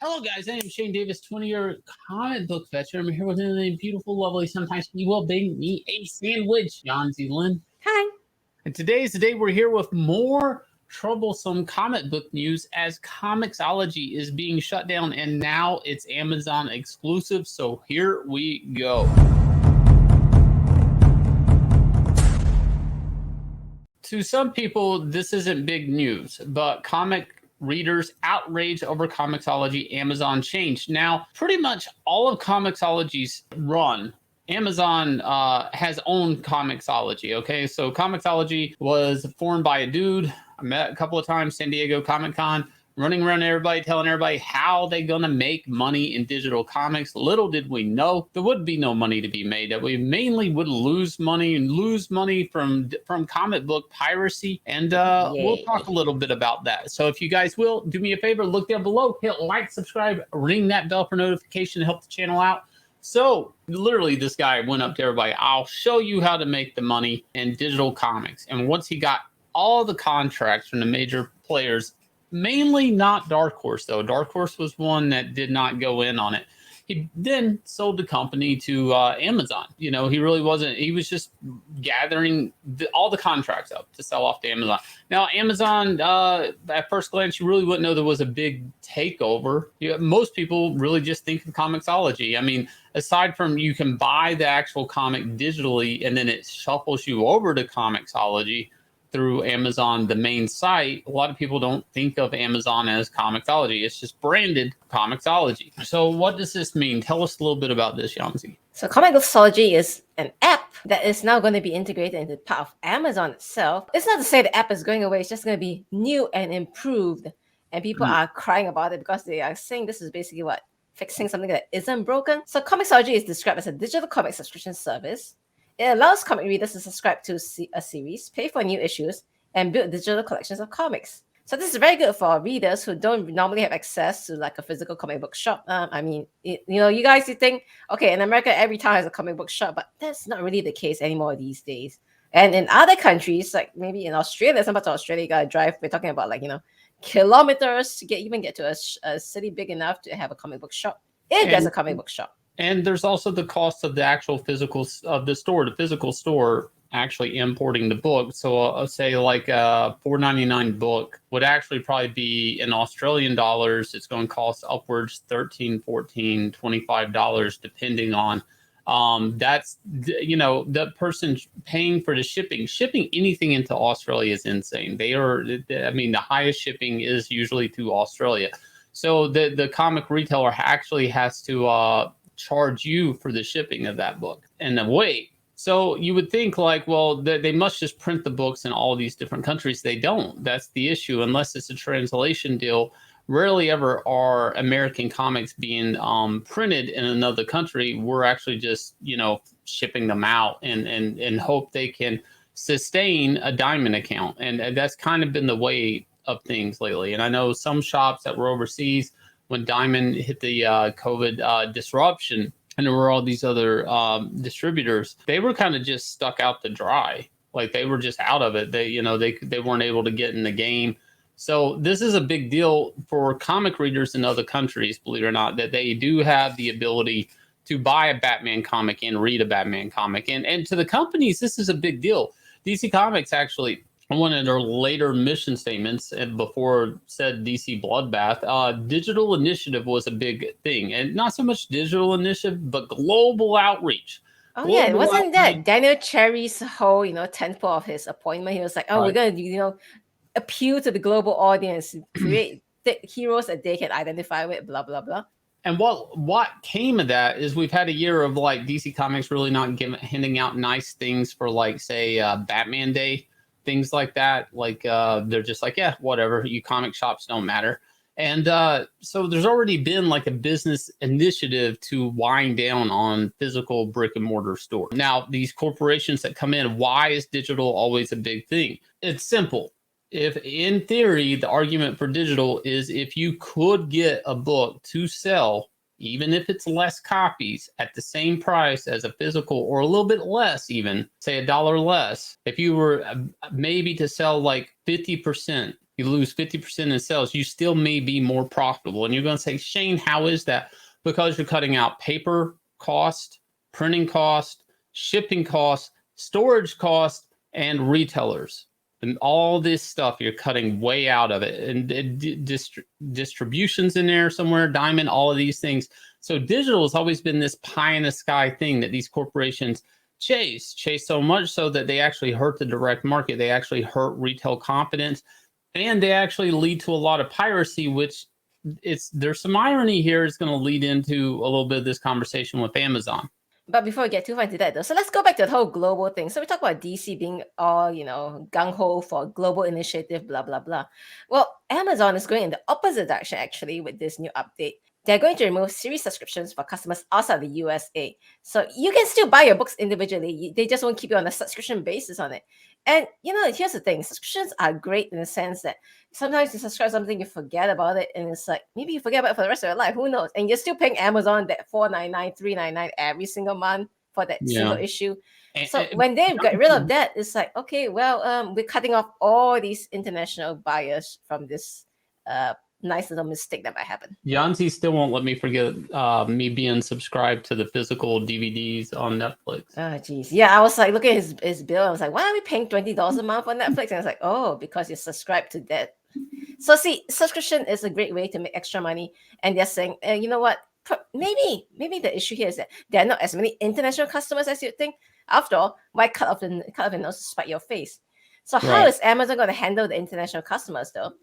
Hello, guys. I am Shane Davis, 20-year comic book veteran. I'm here with a beautiful, lovely, sometimes you will bring me a sandwich, Yanzi Lynn. Hi. And today is the day we're here with more troublesome comic book news as Comixology is being shut down and now it's Amazon exclusive. So here we go. To some people, this isn't big news, but comic readers outraged over Comixology Amazon change. Now, pretty much all of Comixology's run, Amazon has owned Comixology, okay? So Comixology was formed by a dude I met a couple of times, San Diego Comic-Con, running around everybody, telling everybody how they're going to make money in digital comics. Little did we know there would be no money to be made, that we mainly would lose money from comic book piracy. And we'll talk a little bit about that. So if you guys will, do me a favor, look down below, hit like, subscribe, ring that bell for notification to help the channel out. So literally this guy went up to everybody, I'll show you how to make the money in digital comics. And once he got all the contracts from the major players, mainly not Dark Horse, though. Dark Horse was one that did not go in on it. He then sold the company to Amazon. You know, he really wasn't, he was just gathering all the contracts up to sell off to Amazon. Now, Amazon, at first glance, you really wouldn't know there was a big takeover. Most people really just think of Comixology. I mean, aside from you can buy the actual comic digitally and then it shuffles you over to Comixology through Amazon, the main site, a lot of people don't think of Amazon as Comixology. It's just branded Comixology. So what does this mean? Tell us a little bit about this, Yanzi. So Comixology is an app that is now going to be integrated into part of Amazon itself. It's not to say the app is going away. It's just going to be new and improved. And people are crying about it because they are saying this is basically what? Fixing something that isn't broken. So Comixology is described as a digital comic subscription service. It allows comic readers to subscribe to a series, pay for new issues, and build digital collections of comics. So this is very good for readers who don't normally have access to like a physical comic book shop. I mean, you guys, you think, okay, in America, every town has a comic book shop, but that's not really the case anymore these days. And in other countries, like maybe in Australia, some parts of Australia, you gotta drive. We're talking about kilometers to get to a city big enough to have a comic book shop. If there's a comic book shop. And there's also the cost of the actual physical of the physical store actually importing the book. So I'll say like a $4.99 book would actually probably be in Australian dollars. It's going to cost upwards $13, $14, $25 depending on that's the person paying for the shipping anything into Australia is insane. The highest shipping is usually to Australia. So the comic retailer actually has to charge you for the shipping of that book and the weight. So you would think like, well, they must just print the books in all these different countries. They don't. That's the issue. Unless it's a translation deal, rarely ever are American comics being printed in another country. We're actually just, shipping them out and hope they can sustain a Diamond account. And that's kind of been the way of things lately. And I know some shops that were overseas when Diamond hit the COVID disruption, and there were all these other distributors, they were kind of just stuck out to dry. Like they were just out of it. They weren't able to get in the game. So this is a big deal for comic readers in other countries, believe it or not, that they do have the ability to buy a Batman comic and read a Batman comic. And to the companies, this is a big deal. DC Comics actually, one of their later mission statements, and before said DC Bloodbath, digital initiative was a big thing. And not so much digital initiative, but global outreach. Yeah, wasn't that Daniel Cherry's whole, tentpole of his appointment? He was like, we're going to, appeal to the global audience, create heroes that they can identify with, blah, blah, blah. And what came of that is we've had a year of like DC Comics really not handing out nice things for like, say, Batman Day. Things like that, like they're just like, yeah, whatever, you comic shops don't matter. And so there's already been like a business initiative to wind down on physical brick and mortar store. Now, these corporations that come in, why is digital always a big thing? It's simple. If in theory, the argument for digital is if you could get a book to sell, even if it's less copies at the same price as a physical or a little bit less, even say $1 less, if you were maybe to sell like 50% you lose 50% in sales, you still may be more profitable. And you're going to say, Shane, how is that? Because you're cutting out paper cost, printing cost, shipping cost, storage cost, and retailers. And all this stuff, you're cutting way out of it. And distribution's in there somewhere, Diamond, all of these things. So digital has always been this pie in the sky thing that these corporations chase so much so that they actually hurt the direct market. They actually hurt retail confidence, and they actually lead to a lot of piracy, which there's some irony here. It's going to lead into a little bit of this conversation with Amazon. But before we get too far into that, though, so let's go back to the whole global thing. So we talk about DC being all, gung-ho for global initiative, blah, blah, blah. Well, Amazon is going in the opposite direction, actually, with this new update. They're going to remove series subscriptions for customers outside the USA. So you can still buy your books individually. They just won't keep you on a subscription basis on it. And, here's the thing. Subscriptions are great in the sense that sometimes you subscribe something, you forget about it, and it's like, maybe you forget about it for the rest of your life. Who knows? And you're still paying Amazon that $4.99, $3.99 every single month for that single issue. So when they get rid of that, it's like, okay, well, we're cutting off all these international buyers from this nice little mistake that might happen. Yanzi still won't let me forget me being subscribed to the physical DVDs on Netflix. Oh, geez. Yeah, I was like, looking at his bill. I was like, why are we paying $20 a month on Netflix? And I was like, oh, because you're subscribed to that. So see, subscription is a great way to make extra money. And they're saying, you know what? Maybe the issue here is that there are not as many international customers as you think. After all, why cut off the nose to spite your face? So how is Amazon going to handle the international customers, though?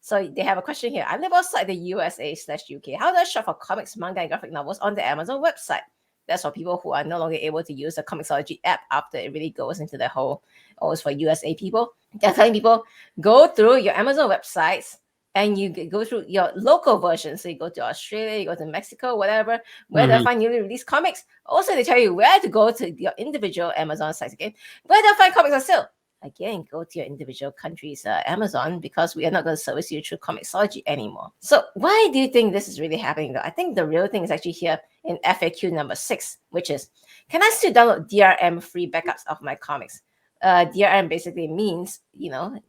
So they have a question here. I live outside the USA/UK. How do I shop for comics, manga, and graphic novels on the Amazon website? That's for people who are no longer able to use the Comixology app after it really goes into the whole, it's for USA people. They're telling people, go through your Amazon websites and you go through your local version. So you go to Australia, you go to Mexico, whatever, where they'll find newly released comics. Also, they tell you where to go to your individual Amazon sites again, where they'll find comics on sale. Again, go to your individual country's Amazon, because we are not going to service you through Comixology anymore. So why do you think this is really happening, though? I think the real thing is actually here in FAQ number 6, which is, can I still download DRM-free backups of my comics? DRM basically means,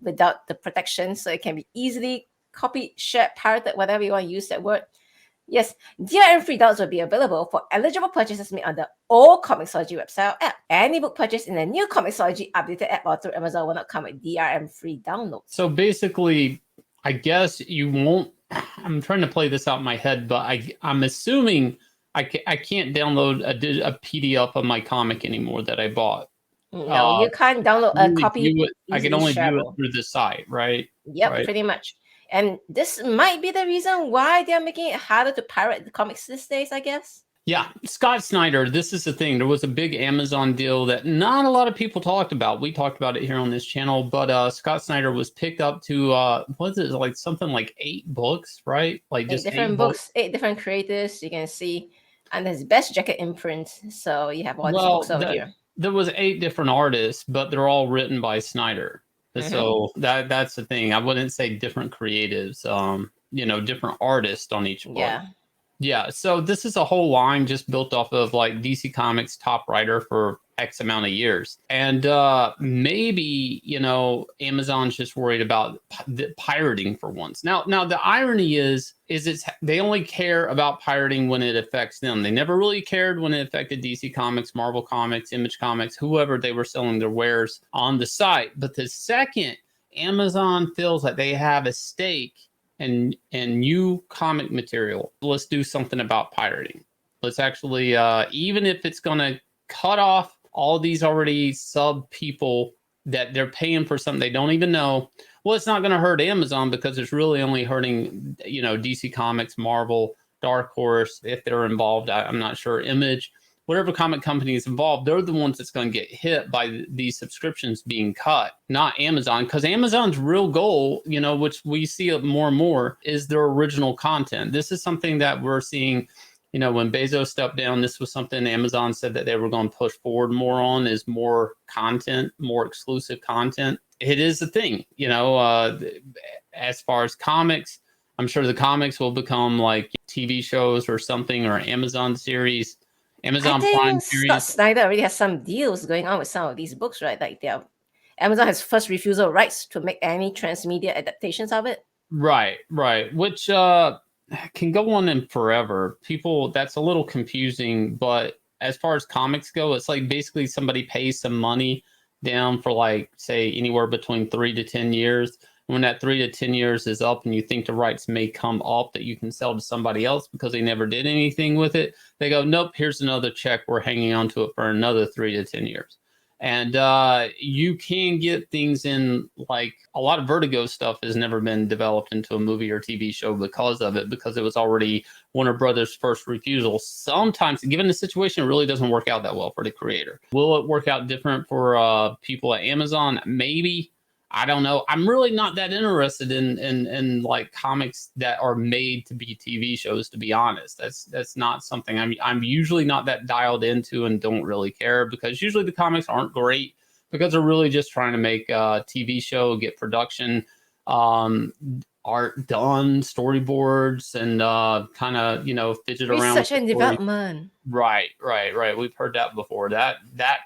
without the protection, so it can be easily copied, shared, pirated, whatever you want to use that word. Yes, DRM-free downloads will be available for eligible purchases made on the old Comixology website or app. Any book purchased in the new Comixology updated app or through Amazon will not come with DRM-free downloads. So basically, I guess you won't. I'm trying to play this out in my head, but I'm assuming I can't download a PDF of my comic anymore that I bought. No, you can't download a copy. I can only view it through the site, right? Yep, right. Pretty much. And this might be the reason why they're making it harder to pirate the comics these days, I guess. Yeah, Scott Snyder, this is the thing. There was a big Amazon deal that not a lot of people talked about. We talked about it here on this channel, but Scott Snyder was picked up to, what is it, like something like 8 books, right? Like just 8 different books, 8 different creators, you can see. And his Best Jacket imprint. So you have all these books over here. There was 8 different artists, but they're all written by Snyder. So that's the thing. I wouldn't say different creatives, different artists on each book. Yeah. So this is a whole line just built off of like DC Comics top writer for X amount of years. And maybe, Amazon's just worried about pirating for once. Now the irony is they only care about pirating when it affects them. They never really cared when it affected DC Comics, Marvel Comics, Image Comics, whoever they were selling their wares on the site. But the second Amazon feels like they have a stake in new comic material, let's do something about pirating. Let's actually, even if it's going to cut off all these already sub people that they're paying for something they don't even know. Well, it's not going to hurt Amazon because it's really only hurting, DC Comics, Marvel, Dark Horse, if they're involved. I'm not sure. Image, whatever comic company is involved, they're the ones that's going to get hit by these subscriptions being cut, not Amazon. Because Amazon's real goal, which we see more and more, is their original content. This is something that we're seeing. When Bezos stepped down, this was something Amazon said that they were going to push forward more on, is more content, more exclusive content. It is a thing, as far as comics. I'm sure the comics will become like TV shows or something, or Amazon series, Amazon Prime series. Scott Snyder already has some deals going on with some of these books, right? Like they're Amazon has first refusal rights to make any transmedia adaptations of it. Right, which can go on in forever. People, that's a little confusing, but as far as comics go, it's like basically somebody pays some money down for like, say, anywhere between 3 to 10 years. When that 3 to 10 years is up and you think the rights may come up that you can sell to somebody else because they never did anything with it, they go, nope, here's another check. We're hanging on to it for another 3 to 10 years. And you can get things in, like a lot of Vertigo stuff has never been developed into a movie or TV show because of it, because it was already Warner Brothers' first refusal. Sometimes, given the situation, it really doesn't work out that well for the creator. Will it work out different for people at Amazon? Maybe. I don't know. I'm really not that interested in like comics that are made to be TV shows, to be honest. That's not something I'm usually not that dialed into and don't really care, because usually the comics aren't great because they're really just trying to make a TV show, get production, art done, storyboards, and kind of, you know, fidget around. Research and development. Right. We've heard that before, that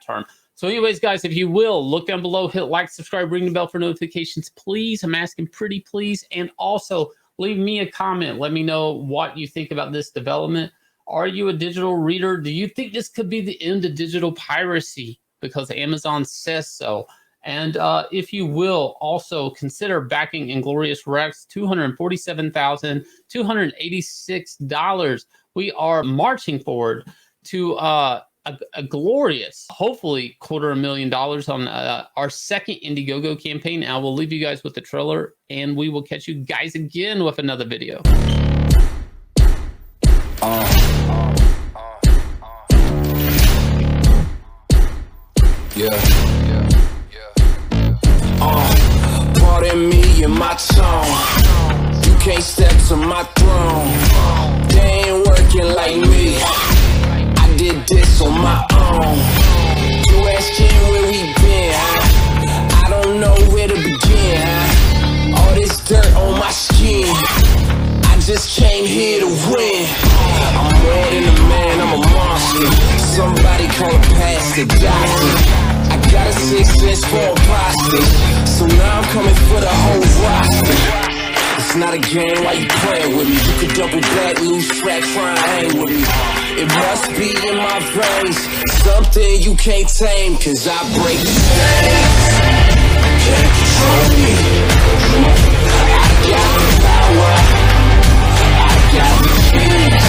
term. So anyways, guys, if you will, look down below, hit like, subscribe, ring the bell for notifications, please. I'm asking pretty please. And also leave me a comment. Let me know what you think about this development. Are you a digital reader? Do you think this could be the end of digital piracy because Amazon says so? And if you will, also consider backing Inglorious Rex, $247,286. We are marching forward to a glorious, hopefully $250,000 on our second Indiegogo campaign. And I will leave you guys with the trailer, and we will catch you guys again with another video. Pardon me and my tone. You can't step to my throne. They ain't working like me. Did this on my own. You asking where we been, huh? I don't know where to begin, huh? All this dirt on my skin, I just came here to win. I'm more than a man, I'm a monster. Somebody call a pastor, doctor. I got a 6 cents for a pasta, so now I'm coming for the whole roster. It's not a game, why you playing with me? You could double back, lose track, try and hang with me. It must be in my veins, something you can't tame, cause I break the chains. Can't control me. I got the power, I got the keys.